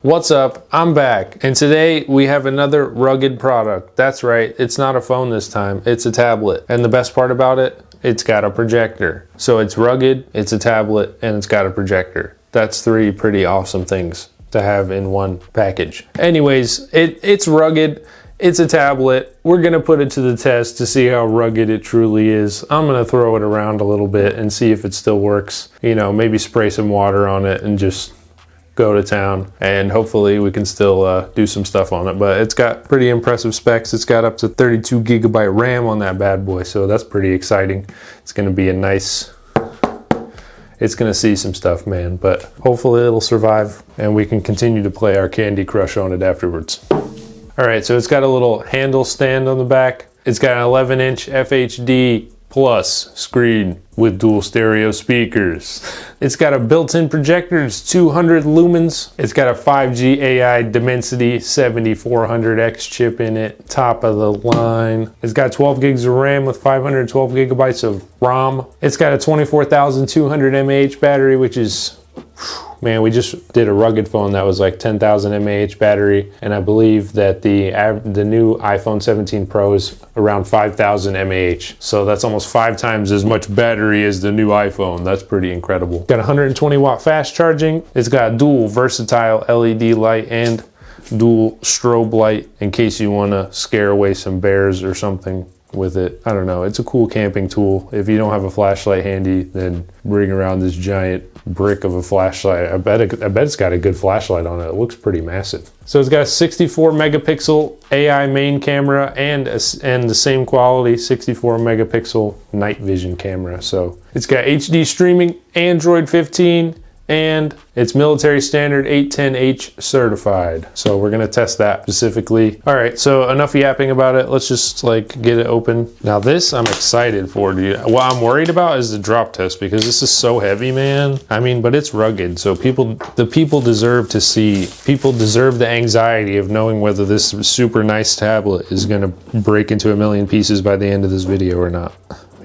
What's up? I'm back, and today we have another rugged product. That's right, it's not a phone this time, it's a tablet. And the best part about it, it's got a projector. So it's rugged, it's a tablet, and it's got a projector. That's three pretty awesome things to have in one package. Anyways, it's rugged, it's a tablet. We're gonna put it to the test to see how rugged it truly is. I'm gonna throw it around a little bit and see if it still works. You know, maybe spray some water on it and just go to town, and hopefully we can still do some stuff on it. But it's got pretty impressive specs. It's got up to 32 gigabyte RAM on that bad boy, so that's pretty exciting. It's gonna be a nice, it's gonna see some stuff, man, but hopefully it'll survive and we can continue to play our Candy Crush on it afterwards. All right, so it's got a little handle stand on the back. It's got an 11-inch FHD Plus screen with dual stereo speakers. It's got a built-in projector. It's 200 lumens. It's got a 5G AI Dimensity 7400X chip in it, top of the line. It's got 12 gigs of RAM with 512 gigabytes of ROM. It's got a 24,200 mAh battery, which is, man, we just did a rugged phone that was like 10,000 mAh battery, and I believe that the new iPhone 17 Pro is around 5,000 mAh. So that's almost 5 times as much battery as the new iPhone. That's pretty incredible. Got 120 watt fast charging. It's got dual versatile LED light and dual strobe light in case you want to scare away some bears or something with it. I don't know, it's a cool camping tool. If you don't have a flashlight handy, then bring around this giant brick of a flashlight. I bet it's got a good flashlight on it. It looks pretty massive. So it's got a 64 megapixel AI main camera and the same quality 64 megapixel night vision camera. So it's got HD streaming, Android 15, and it's military standard 810H certified. So we're gonna test that specifically. All right, so enough yapping about it. Let's just like get it open. Now this I'm excited for, dude. What I'm worried about is the drop test because this is so heavy, man. I mean, but it's rugged. So the people deserve to see, people deserve the anxiety of knowing whether this super nice tablet is gonna break into a million pieces by the end of this video or not.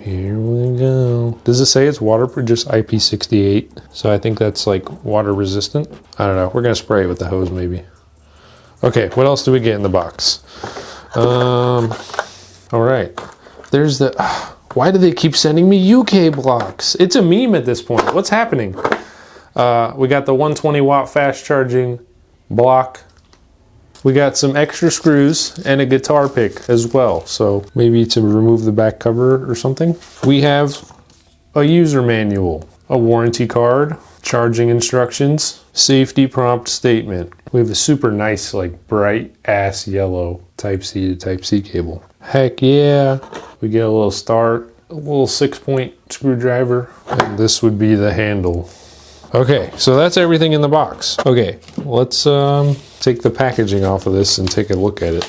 Here we go. Does it say it's waterproof? Just IP68. So I think that's like water resistant. I don't know. We're gonna spray it with the hose maybe. Okay, what else do we get in the box? All right. There's the, why do they keep sending me UK blocks? It's a meme at this point. What's happening? We got the 120 watt fast charging block. We got some extra screws and a guitar pick as well. So maybe to remove the back cover or something. We have a user manual, a warranty card, charging instructions, safety prompt statement. We have a super nice, like bright ass yellow Type-C to Type-C cable. Heck yeah. We get a little start, a little 6-point screwdriver, and this would be the handle. Okay, so that's everything in the box. Okay, let's take the packaging off of this and take a look at it.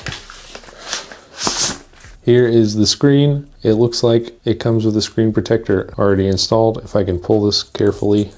Here is the screen. It looks like it comes with a screen protector already installed. If I can pull this carefully.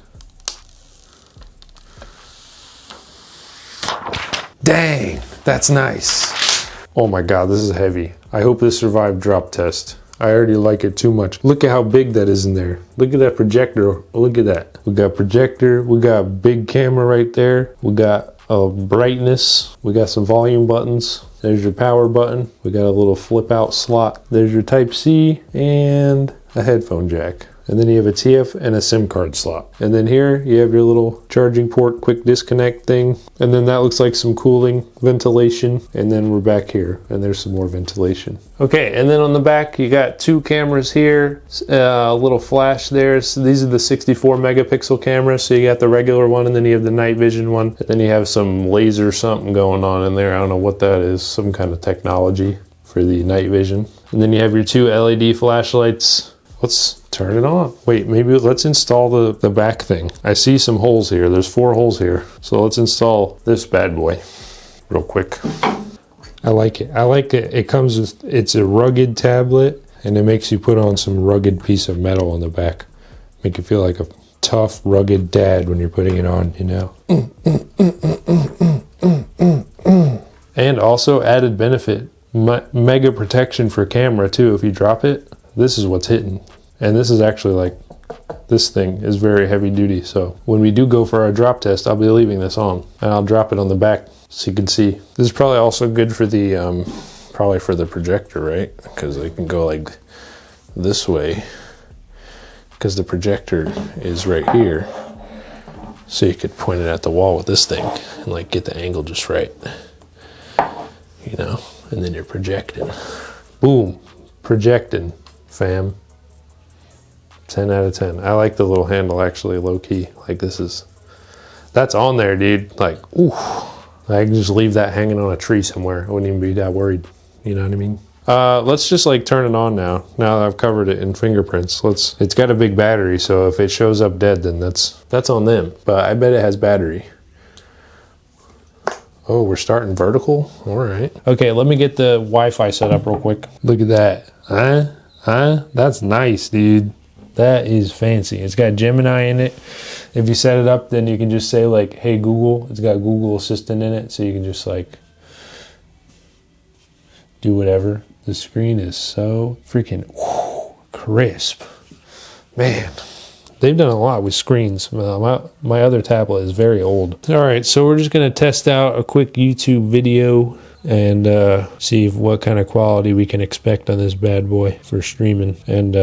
Dang, that's nice. Oh my God, this is heavy. I hope this survived drop test. I already like it too much. Look at how big that is in there. Look at that projector. Look at that. We got projector. We got big camera right there. We got a brightness. We got some volume buttons. There's your power button. We got a little flip out slot. There's your Type-C and a headphone jack. And then you have a TF and a SIM card slot. And then here you have your little charging port quick disconnect thing. And then that looks like some cooling ventilation. And then we're back here and there's some more ventilation. Okay, and then on the back you got 2 cameras here, a little flash there. So these are the 64 megapixel cameras. So you got the regular one and then you have the night vision one. And then you have some laser something going on in there. I don't know what that is, some kind of technology for the night vision. And then you have your 2 LED flashlights. Let's turn it on. Wait, maybe let's install the back thing. I see some holes here. There's 4 holes here. So let's install this bad boy real quick. I like it. I like it. It comes with, it's a rugged tablet and it makes you put on some rugged piece of metal on the back. Make you feel like a tough, rugged dad when you're putting it on, you know? And also added benefit, mega protection for camera too. If you drop it, this is what's hitting. And this is actually like This thing is very heavy duty, so when we do go for our drop test, I'll be leaving this on, and I'll drop it on the back so you can see. This is probably also good for the, probably for the projector, right? Because I can go like this way, because the projector is right here. So you could point it at the wall with this thing and like get the angle just right, you know, and then you're projecting. Boom, projecting, fam. 10 out of 10. I like the little handle actually, low key. Like that's on there, dude. Like, ooh, I can just leave that hanging on a tree somewhere. I wouldn't even be that worried. You know what I mean? Let's just like turn it on now. Now that I've covered it in fingerprints, it's got a big battery. So if it shows up dead, then that's on them. But I bet it has battery. Oh, we're starting vertical. All right. Okay, let me get the Wi-Fi set up real quick. Look at that. Huh? That's nice, dude. That is fancy. It's got Gemini in it. If you set it up, then you can just say like, hey Google. It's got Google Assistant in it, so you can just like do whatever. The screen is so freaking crisp. Man, they've done a lot with screens. My other tablet is very old. All right, so we're just gonna test out a quick YouTube video and see what kind of quality we can expect on this bad boy for streaming, and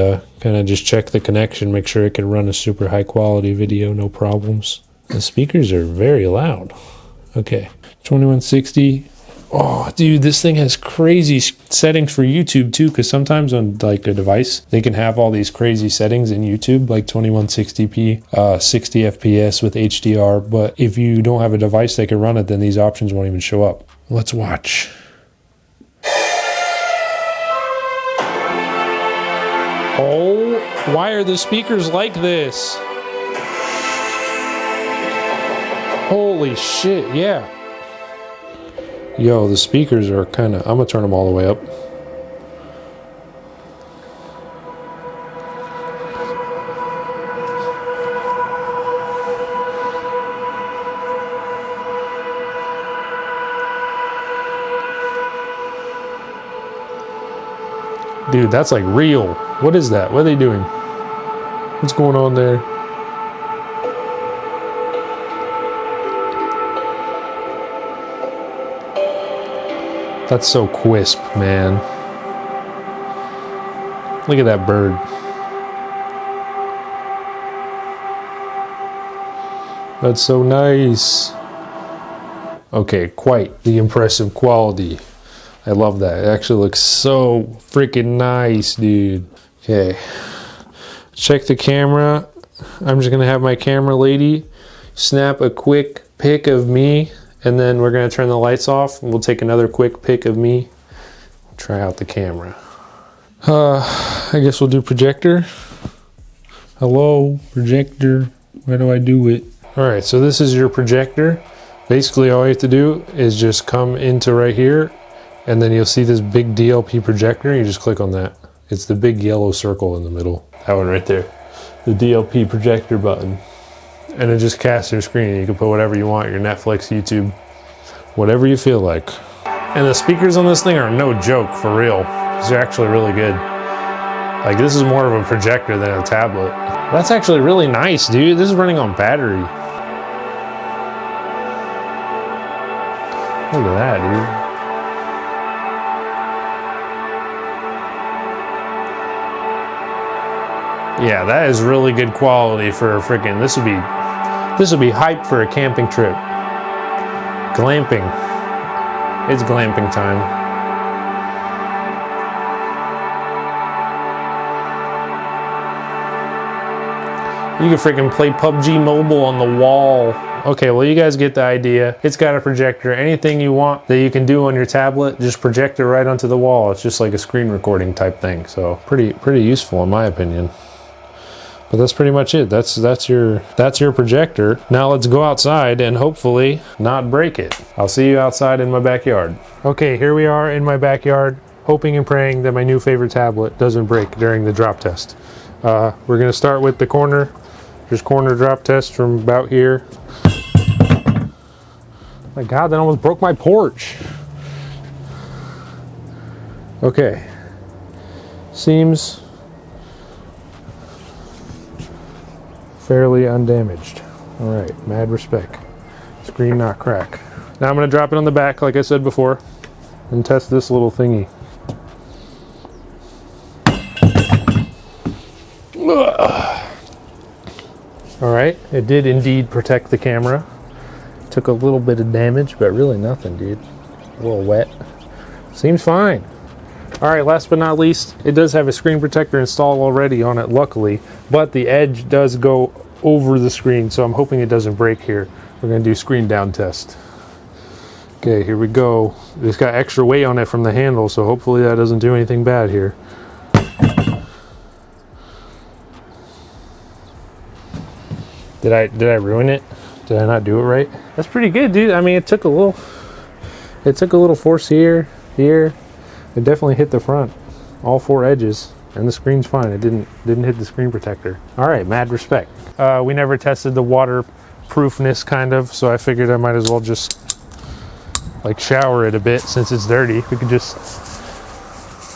kind of just check the connection, make sure it can run a super high quality video, no problems. The speakers are very loud. Okay, 2160. Oh, dude, this thing has crazy settings for YouTube too, because sometimes on like a device, they can have all these crazy settings in YouTube, like 2160p, 60 FPS with HDR, but if you don't have a device that can run it, then these options won't even show up. Let's watch. Oh, why are the speakers like this? Holy shit, yeah. Yo, the speakers are kind of, I'm gonna turn them all the way up. Dude, that's like real. What is that? What are they doing? What's going on there? That's so crisp, man. Look at that bird. That's so nice. Okay, quite the impressive quality. I love that. It actually looks so freaking nice, dude. Okay, check the camera. I'm just gonna have my camera lady snap a quick pic of me, and then we're gonna turn the lights off and we'll take another quick pic of me. Try out the camera. I guess we'll do projector. Hello, projector. Where do I do it? All right, so this is your projector. Basically, all you have to do is just come into right here, and then you'll see this big DLP projector. You just click on that. It's the big yellow circle in the middle. That one right there. The DLP projector button. And it just casts your screen. You can put whatever you want, your Netflix, YouTube, whatever you feel like. And the speakers on this thing are no joke, for real. These are actually really good. Like, this is more of a projector than a tablet. That's actually really nice, dude. This is running on battery. Look at that, dude. Yeah, that is really good quality for a freaking, this would be hype for a camping trip. Glamping. It's glamping time. You can freaking play PUBG Mobile on the wall. Okay, well, you guys get the idea. It's got a projector. Anything you want that you can do on your tablet, just project it right onto the wall. It's just like a screen recording type thing. So pretty useful in my opinion. But that's pretty much it. That's your projector. Now let's go outside and hopefully not break it. I'll see you outside in my backyard. Okay, here we are in my backyard, hoping and praying that my new favorite tablet doesn't break during the drop test. We're gonna start with the corner. Just corner drop test from about here. My God, that almost broke my porch. Okay. Seems fairly undamaged. All right, mad respect. Screen not crack. Now I'm gonna drop it on the back like I said before and test this little thingy. All right, it did indeed protect the camera. Took a little bit of damage, but really nothing, dude. A little wet. Seems fine. All right, last but not least, it does have a screen protector installed already on it, luckily, but the edge does go over the screen, so I'm hoping it doesn't break here. We're gonna do screen down test. Okay, here we go. It's got extra weight on it from the handle, so hopefully that doesn't do anything bad here. Did I ruin it? Did I not do it right? That's pretty good, dude. I mean, it took a little force here. It definitely hit the front, all four edges, and the screen's fine. It didn't hit the screen protector. All right, mad respect. We never tested the waterproofness, kind of, so I figured I might as well just like shower it a bit since it's dirty. We could just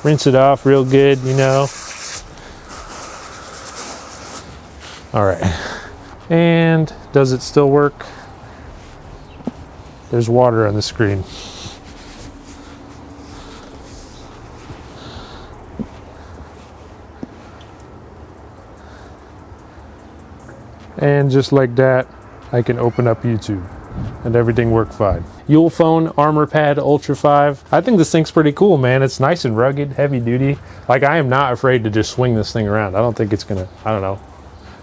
rinse it off real good, you know. All right. And does it still work? There's water on the screen. And just like that, I can open up YouTube and everything worked fine. Ulefone Armor Pad Ultra 5. I think this thing's pretty cool, man. It's nice and rugged, heavy duty. Like, I am not afraid to just swing this thing around. I don't think it's gonna, I don't know.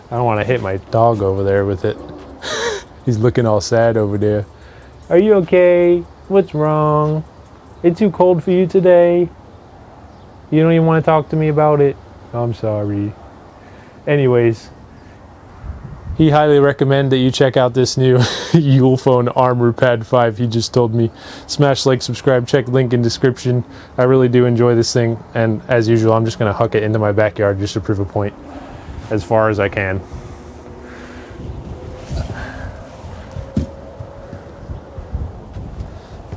I don't want to hit my dog over there with it. He's looking all sad over there. Are you okay? What's wrong? It's too cold for you today? You don't even want to talk to me about it? I'm sorry. Anyways, he highly recommend that you check out this new Ulefone Armor Pad 5 he just told me. Smash like, subscribe, check link in description. I really do enjoy this thing, and as usual, I'm just going to huck it into my backyard just to prove a point as far as I can.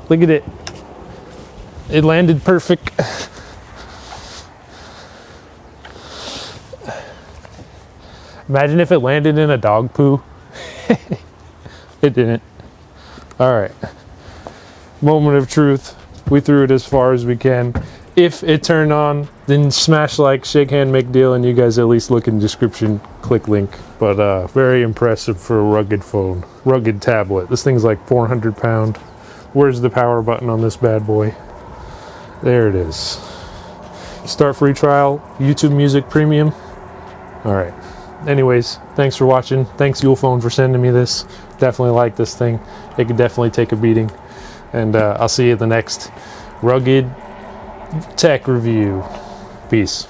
Look at it. It landed perfect. Imagine if it landed in a dog poo. It didn't. All right. Moment of truth. We threw it as far as we can. If it turned on, then smash like, shake hand, make deal, and you guys at least look in the description, click link. But very impressive for a rugged phone, rugged tablet. This thing's like 400 pounds. Where's the power button on this bad boy? There it is. Start free trial, YouTube Music Premium. All right. Anyways, thanks for watching. Thanks Ulefone for sending me this. Definitely like this thing. It could definitely take a beating. And I'll see you at the next rugged tech review. Peace.